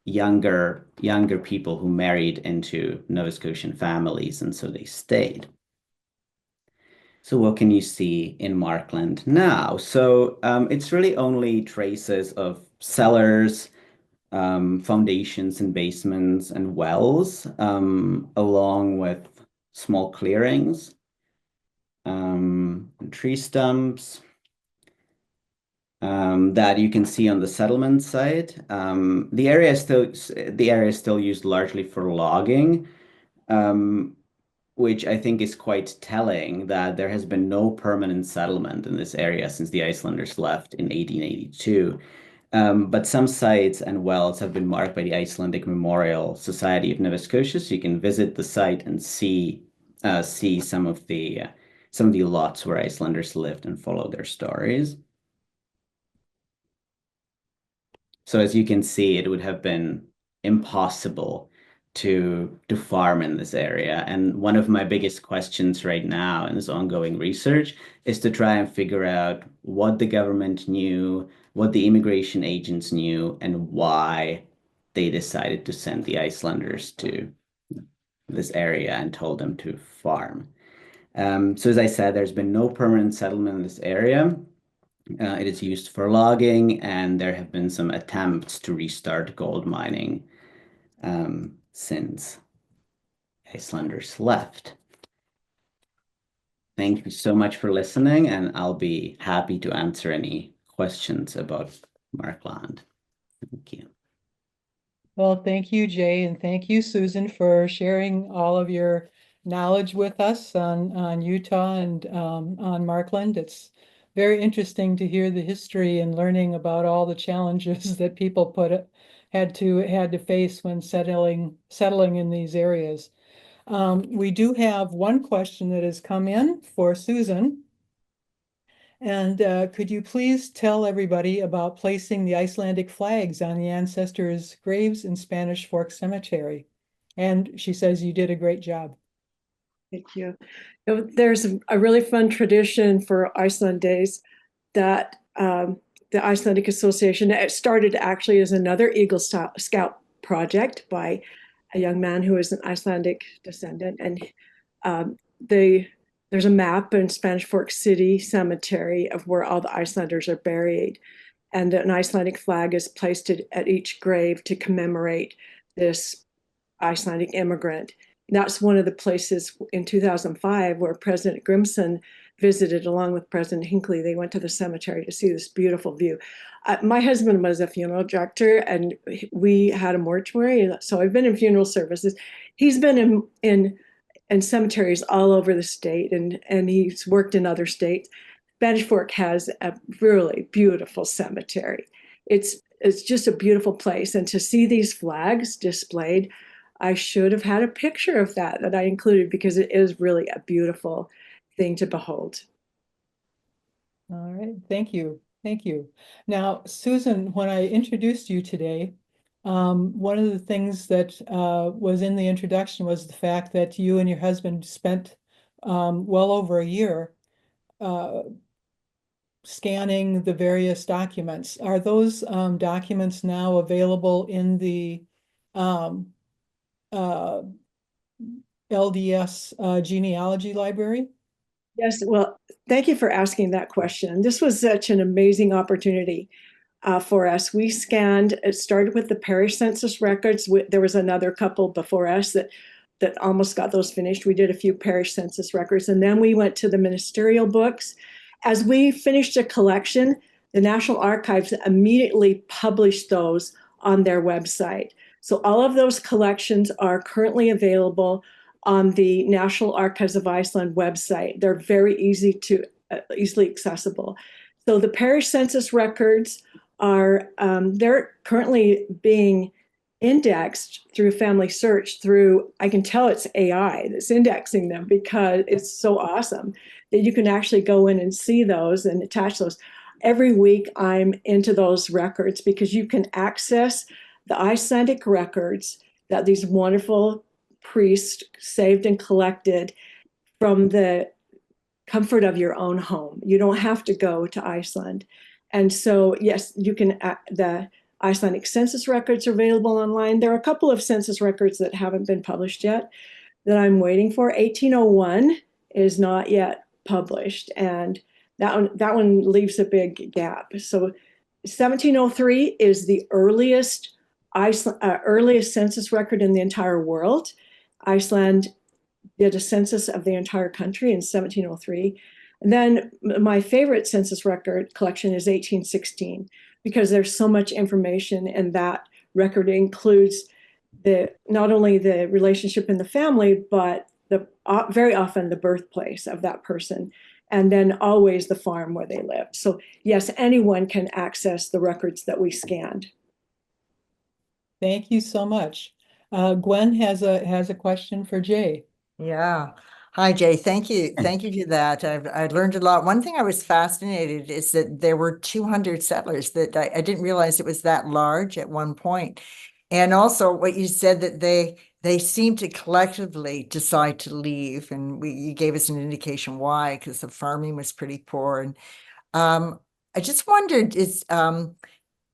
younger people who married into Nova Scotian families, and so they stayed. So what can you see in Markland now? So it's really only traces of cellars, foundations and basements and wells, along with small clearings, tree stumps, that you can see on the settlement site. The area is still used largely for logging, which I think is quite telling that there has been no permanent settlement in this area since the Icelanders left in 1882. But some sites and wells have been marked by the Icelandic Memorial Society of Nova Scotia, so you can visit the site and see some of the lots where Icelanders lived and follow their stories. So as you can see, it would have been impossible to farm in this area. And one of my biggest questions right now in this ongoing research is to try and figure out what the government knew, what the immigration agents knew, and why they decided to send the Icelanders to this area and told them to farm. So as I said, there's been no permanent settlement in this area. It is used for logging, and there have been some attempts to restart gold mining since Icelanders left. Thank you so much for listening, and I'll be happy to answer any questions about Markland. Thank you. Well, thank you, Jay, and thank you, Susan, for sharing all of your knowledge with us on Utah and on Markland. It's very interesting to hear the history and learning about all the challenges that people had to face when settling in these areas. We do have one question that has come in for Susan. And could you please tell everybody about placing the Icelandic flags on the ancestors' graves in Spanish Fork Cemetery? And she says you did a great job. Thank you. There's a really fun tradition for Iceland Days that the Icelandic Association, it started actually as another Eagle Scout project by a young man who is an Icelandic descendant. And there's a map in Spanish Fork City Cemetery of where all the Icelanders are buried. And an Icelandic flag is placed at each grave to commemorate this Icelandic immigrant. That's one of the places in 2005 where President Grimson visited along with President Hinckley. They went to the cemetery to see this beautiful view. My husband was a funeral director and we had a mortuary. So I've been in funeral services. He's been in cemeteries all over the state and he's worked in other states. Spanish Fork has a really beautiful cemetery. It's just a beautiful place. And to see these flags displayed, I should have had a picture of that I included because it is really a beautiful thing to behold. All right, thank you. Thank you. Now, Susan, when I introduced you today, one of the things that was in the introduction was the fact that you and your husband spent well over a year scanning the various documents. Are those documents now available in the LDS genealogy library? Yes, well, thank you for asking that question. This was such an amazing opportunity for us. We scanned, it started with the parish census records. There was another couple before us that almost got those finished. We did a few parish census records, and then we went to the ministerial books. As we finished a collection, the National Archives immediately published those on their website. So all of those collections are currently available on the National Archives of Iceland website. They're very easily accessible. So the parish census records are, they're currently being indexed through Family Search I can tell it's AI that's indexing them because it's so awesome that you can actually go in and see those and attach those. Every week I'm into those records because you can access the Icelandic records that these wonderful priests saved and collected from the comfort of your own home. You don't have to go to Iceland. And so, yes, you can, the Icelandic census records are available online. There are a couple of census records that haven't been published yet that I'm waiting for. 1801 is not yet published, and that one leaves a big gap. So 1703 is the earliest census record in the entire world. Iceland did a census of the entire country in 1703. And then my favorite census record collection is 1816 because there's so much information, and that record includes not only the relationship in the family, but very often the birthplace of that person, and then always the farm where they lived. So yes, anyone can access the records that we scanned. Thank you so much. Gwen has a question for Jay. Yeah. Hi, Jay. Thank you. Thank you to that. I learned a lot. One thing I was fascinated is that there were 200 settlers that I didn't realize it was that large at one point. And also what you said that they seem to collectively decide to leave. And you gave us an indication why, because the farming was pretty poor. And I just wondered,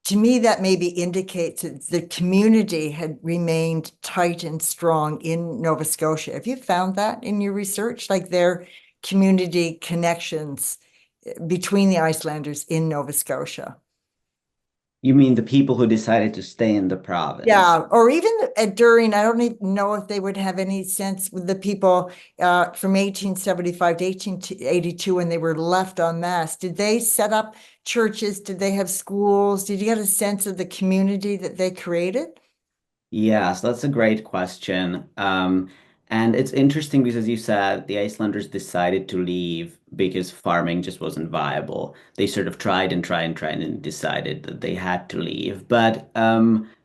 to me, that maybe indicates that the community had remained tight and strong in Nova Scotia. Have you found that in your research, like their community connections between the Icelanders in Nova Scotia? You mean the people who decided to stay in the province? Yeah, or even during, I don't even know if they would have any sense with the people from 1875 to 1882 when they were left en masse. Did they set up churches? Did they have schools? Did you get a sense of the community that they created? Yes, that's a great question. And it's interesting because, as you said, the Icelanders decided to leave because farming just wasn't viable. They sort of tried and tried and tried and decided that they had to leave. But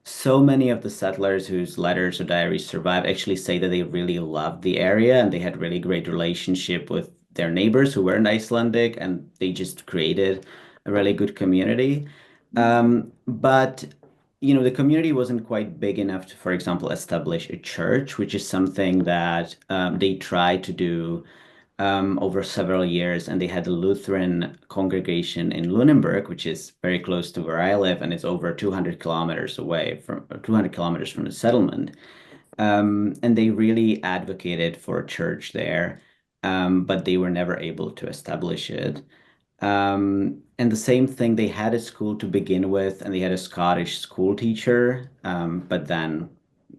so many of the settlers whose letters or diaries survive actually say that they really loved the area and they had really great relationship with their neighbors who weren't Icelandic, and they just created a really good community. But the community wasn't quite big enough to, for example, establish a church, which is something that they tried to do over several years, and they had a Lutheran congregation in Lunenburg, which is very close to where I live, and it's over 200 kilometers away from 200 kilometers from the settlement. And they really advocated for a church there, but they were never able to establish it. And the same thing, they had a school to begin with, and they had a Scottish school teacher, but then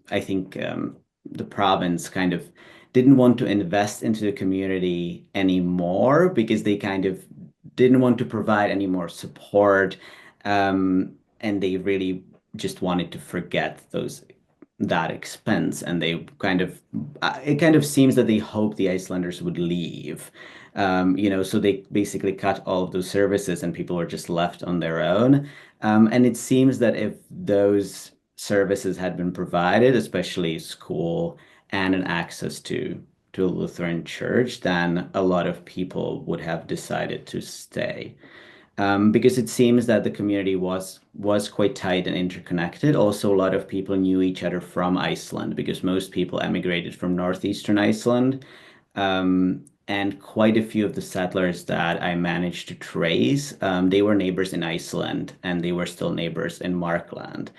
I think the province kind of didn't want to invest into the community anymore because they kind of didn't want to provide any more support, and they really just wanted to forget that expense, and they kind of it kind of seems that they hoped the Icelanders would leave. So they basically cut all of those services and people were just left on their own. And it seems that if those services had been provided, especially school and an access to a Lutheran church, then a lot of people would have decided to stay. Because it seems that the community was quite tight and interconnected. Also, a lot of people knew each other from Iceland because most people emigrated from northeastern Iceland. And quite a few of the settlers that I managed to trace, they were neighbors in Iceland and they were still neighbors in Markland.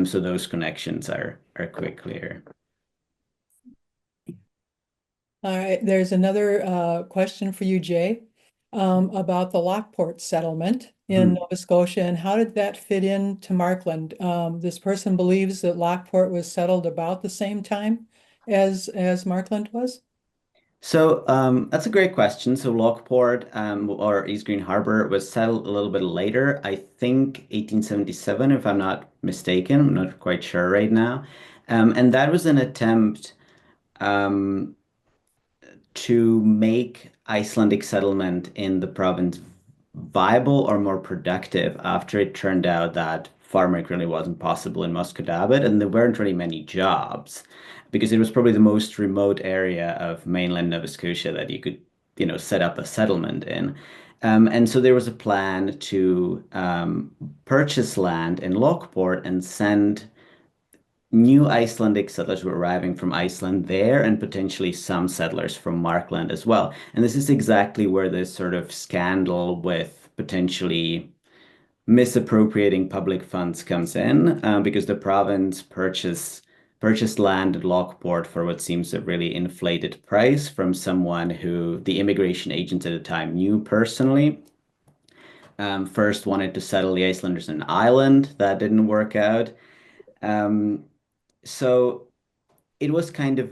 So those connections are quite clear. All right, there's another question for you, Jay, about the Lockport settlement in Nova Scotia, and how did that fit into Markland? This person believes that Lockport was settled about the same time as Markland was. So that's a great question. So Lockport, or East Green Harbor, was settled a little bit later. I think 1877, if I'm not mistaken. I'm not quite sure right now. And that was an attempt um, to make Icelandic settlement in the province viable or more productive after it turned out that farming really wasn't possible in Musquodoboit, and there weren't really many jobs because it was probably the most remote area of mainland Nova Scotia that you could, set up a settlement in. And so there was a plan to purchase land in Lockport and send new Icelandic settlers who were arriving from Iceland there, and potentially some settlers from Markland as well. And this is exactly where this sort of scandal with potentially misappropriating public funds comes in, because the province purchased land at Lockport for what seems a really inflated price from someone who the immigration agents at the time knew personally. First wanted to settle the Icelanders in Ireland. That didn't work out. Um, so it was kind of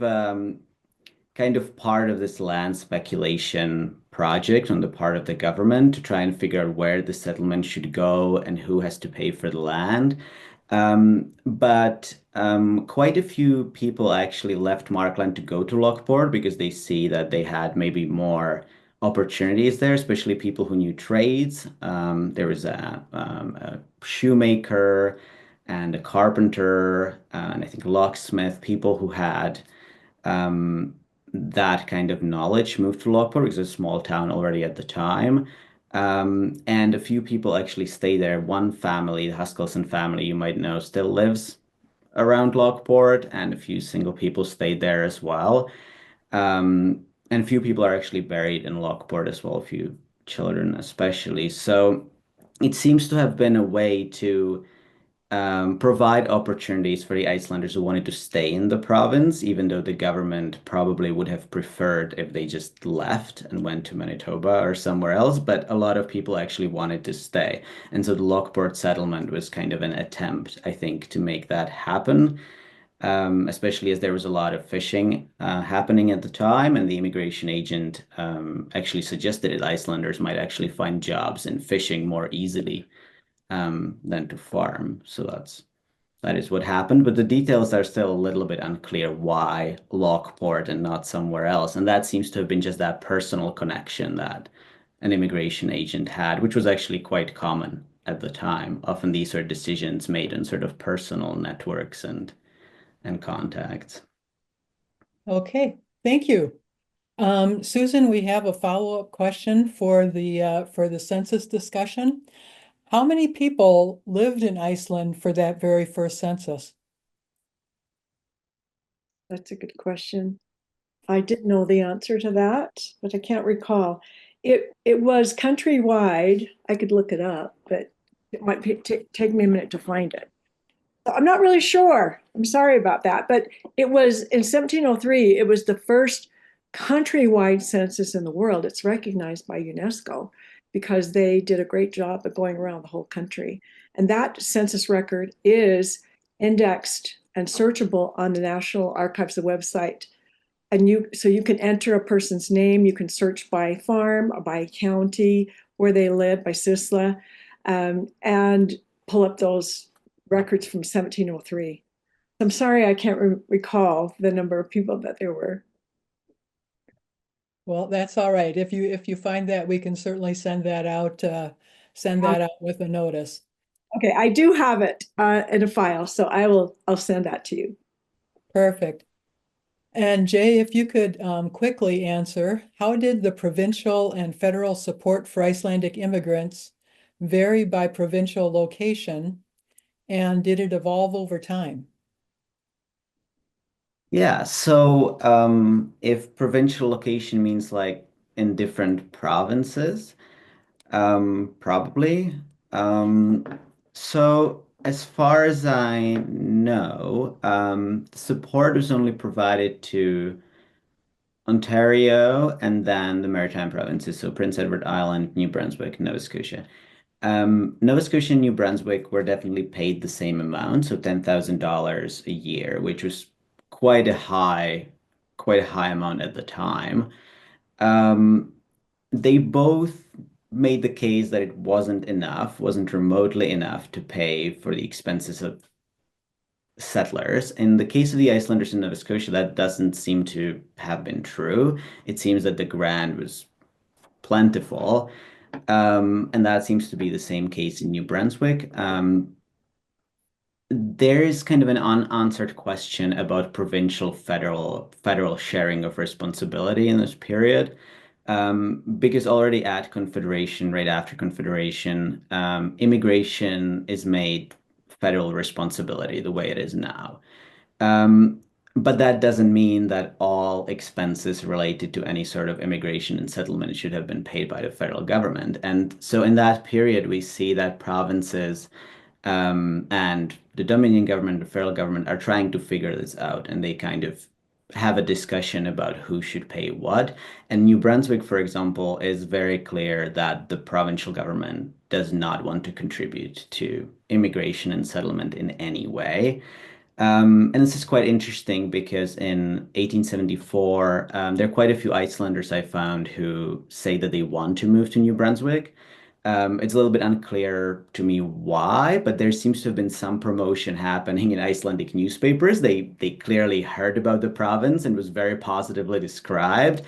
part of this land speculation project on the part of the government to try and figure out where the settlement should go and who has to pay for the land. But quite a few people actually left Markland to go to Lockport because they see that they had maybe more opportunities there, especially people who knew trades. There was a shoemaker and a carpenter, and I think locksmith, people who had um, that kind of knowledge moved to Lockport because it's a small town already at the time. And a few people actually stay there. One family, the Huskelson family, you might know, still lives around Lockport, and a few single people stayed there as well. And a few people are actually buried in Lockport as well, a few children especially. So it seems to have been a way to provide opportunities for the Icelanders who wanted to stay in the province, even though the government probably would have preferred if they just left and went to Manitoba or somewhere else. But a lot of people actually wanted to stay. And so the Lockport settlement was kind of an attempt, I think, to make that happen, especially as there was a lot of fishing happening at the time. And the immigration agent actually suggested that Icelanders might actually find jobs in fishing more easily than to farm. So that is what happened. But the details are still a little bit unclear why Lockport and not somewhere else. And that seems to have been just that personal connection that an immigration agent had, which was actually quite common at the time. Often these are decisions made in sort of personal networks and contacts. Okay, thank you. Susan, we have a follow-up question for the census discussion. How many people lived in Iceland for that very first census? That's a good question. I did know the answer to that, but I can't recall. It was countrywide. I could look it up, but it might take me a minute to find it. I'm not really sure. I'm sorry about that, but it was in 1703. It was the first countrywide census in the world. It's recognized by UNESCO because they did a great job of going around the whole country. And that census record is indexed and searchable on the National Archives website. And so you can enter a person's name, you can search by farm or by county, where they live, by Sisla, and pull up those records from 1703. I'm sorry, I can't recall the number of people that there were. Well, that's all right. If you find that, we can certainly send that out with a notice. Okay, I do have it in a file, so I'll send that to you. Perfect. And Jay, if you could quickly answer, how did the provincial and federal support for Icelandic immigrants vary by provincial location, and did it evolve over time? Yeah, so if provincial location means like in different provinces, probably. Um, so as far as I know, support was only provided to Ontario and then the Maritime provinces, so Prince Edward Island, New Brunswick, Nova Scotia. Nova Scotia and New Brunswick were definitely paid the same amount, so $10,000 a year, which was quite a high amount at the time. Um, they both made the case that it wasn't enough, wasn't remotely enough to pay for the expenses of settlers. In the case of the Icelanders in Nova Scotia, that doesn't seem to have been true. It seems that the grant was plentiful, and that seems to be the same case in New Brunswick. There is kind of an unanswered question about provincial federal sharing of responsibility in this period. Because already at Confederation, right after Confederation, immigration is made federal responsibility the way it is now. Um, but that doesn't mean that all expenses related to any sort of immigration and settlement should have been paid by the federal government. And so in that period, we see that provinces and the Dominion government, the federal government are trying to figure this out, and they kind of have a discussion about who should pay what. And New Brunswick, for example, is very clear that the provincial government does not want to contribute to immigration and settlement in any way. And this is quite interesting because in 1874, there are quite a few Icelanders I found who say that they want to move to New Brunswick. It's a little bit unclear to me why, but there seems to have been some promotion happening in Icelandic newspapers. They clearly heard about the province and was very positively described.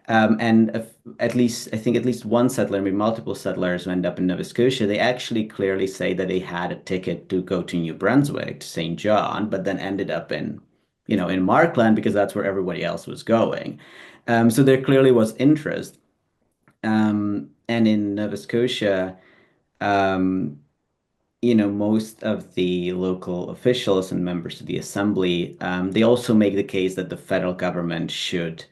And at least I think at least one settler, maybe multiple settlers who end up in Nova Scotia, they actually clearly say that they had a ticket to go to New Brunswick, to St. John, but then ended up in Markland because that's where everybody else was going. So there clearly was interest. And in Nova Scotia, um, most of the local officials and members of the assembly, they also make the case that the federal government should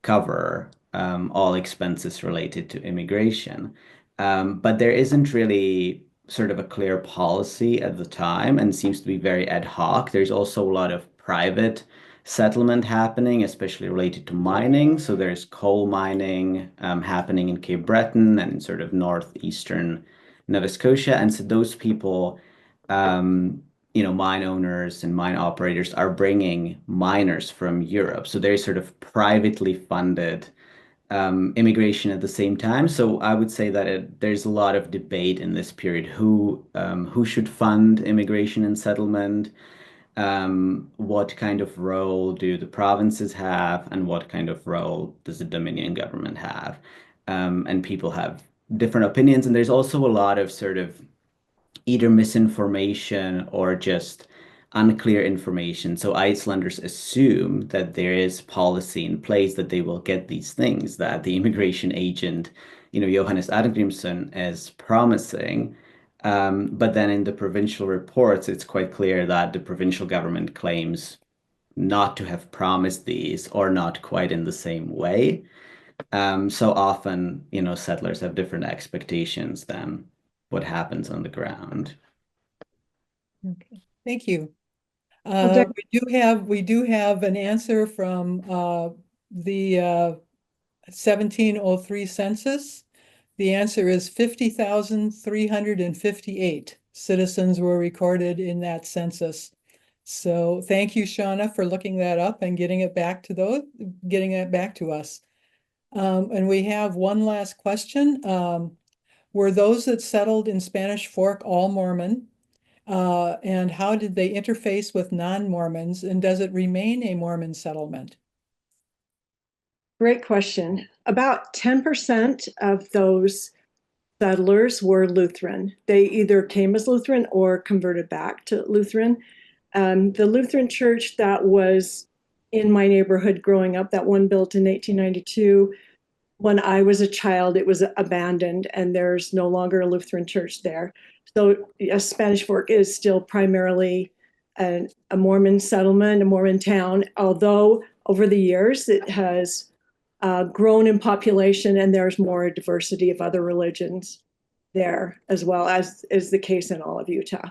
cover all expenses related to immigration. But there isn't really sort of a clear policy at the time and seems to be very ad hoc. There's also a lot of private settlement happening, especially related to mining. So there's coal mining happening in Cape Breton and in sort of northeastern Nova Scotia. And so those people, mine owners and mine operators are bringing miners from Europe. So there's sort of privately funded immigration at the same time. So I would say that there's a lot of debate in this period who should fund immigration and settlement, what kind of role do the provinces have, and what kind of role does the Dominion government have? And people have different opinions, and there's also a lot of sort of either misinformation or just unclear information. So Icelanders assume that there is policy in place that they will get these things that the immigration agent, Johannes Arngrímsson, is promising. But then in the provincial reports, it's quite clear that the provincial government claims not to have promised these or not quite in the same way. So often, settlers have different expectations than what happens on the ground. Okay, thank you. Well, We do have an answer from the 1703 census. The answer is 50,358 citizens were recorded in that census. So thank you, Shauna, for looking that up and getting it back to us. And we have one last question. Were those that settled in Spanish Fork all Mormon? And how did they interface with non-Mormons? And does it remain a Mormon settlement? great question. About 10% of those settlers were Lutheran. They either came as Lutheran or converted back to Lutheran. The Lutheran church that was in my neighborhood growing up, that one built in 1892, when I was a child, it was abandoned and there's no longer a Lutheran church there. So Spanish Fork is still primarily a Mormon settlement, a Mormon town, although over the years it has grown in population and there's more diversity of other religions there, as well as is the case in all of Utah.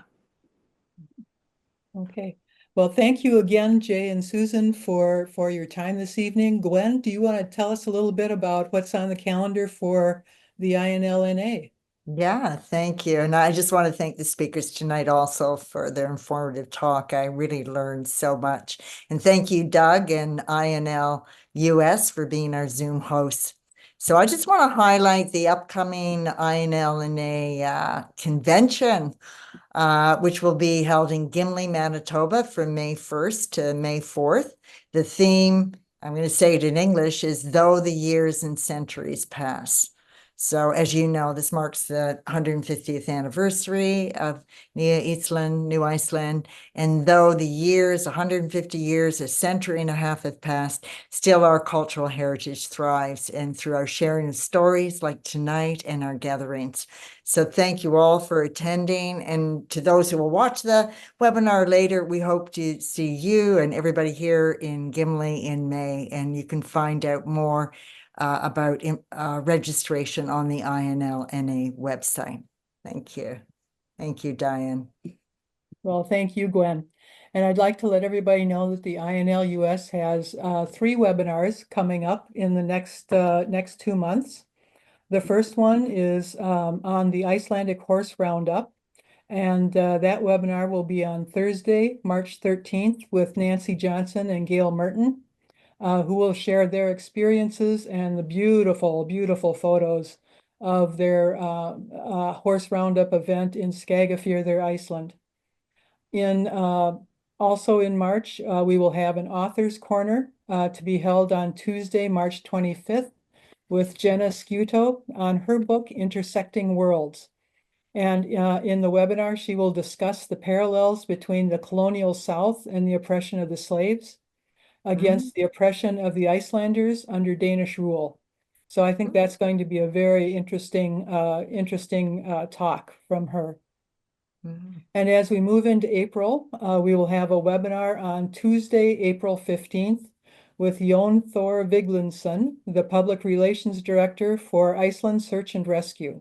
Okay. Well, thank you again, Jay and Susan, for your time this evening. Gwen, do you want to tell us a little bit about what's on the calendar for the INLNA? Yeah, thank you. And I just want to thank the speakers tonight also for their informative talk. I really learned so much. And thank you, Doug and INL US for being our Zoom hosts. So I just want to highlight the upcoming INLNA convention, which will be held in Gimli, Manitoba from May 1st to May 4th. The theme, I'm going to say it in English, is Though the Years and Centuries Pass. So as you know, this marks the 150th anniversary of New Iceland. And though the years, 150 years, a century and a half have passed, still our cultural heritage thrives, and through our sharing of stories like tonight and our gatherings. So thank you all for attending. And to those who will watch the webinar later, we hope to see you and everybody here in Gimli in May. And you can find out more about registration on the INLNA website. Thank you. Thank you, Diane. Well, thank you, Gwen. And I'd like to let everybody know that the INL US has 3 webinars coming up in the next 2 months. The first one is on the Icelandic horse roundup. And that webinar will be on Thursday, March 13th with Nancy Johnson and Gail Merton, who will share their experiences and the beautiful, beautiful photos of their horse roundup event in Skagafjörður, Iceland. Also in March, we will have an author's corner to be held on Tuesday, March 25th with Jenna Scuto on her book, Intersecting Worlds. And in the webinar, she will discuss the parallels between the colonial South and the oppression of the slaves against the oppression of the Icelanders under Danish rule. So I think that's going to be a very interesting talk from her. And as we move into April, we will have a webinar on Tuesday, April 15th with Jon Thor Viglandsson, the Public Relations Director for Iceland Search and Rescue.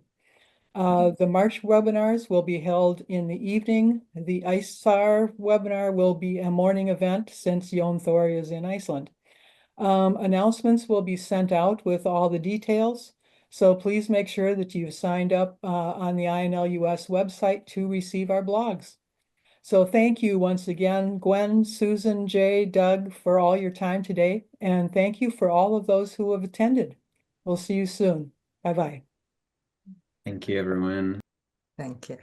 The March webinars will be held in the evening. The ISAR webinar will be a morning event since Jon Thor is in Iceland. Announcements will be sent out with all the details. So please make sure that you've signed up on the INL US website to receive our blogs. So thank you once again, Gwen, Susan, Jay, Doug, for all your time today. And thank you for all of those who have attended. We'll see you soon. Bye-bye. Thank you, everyone. Thank you.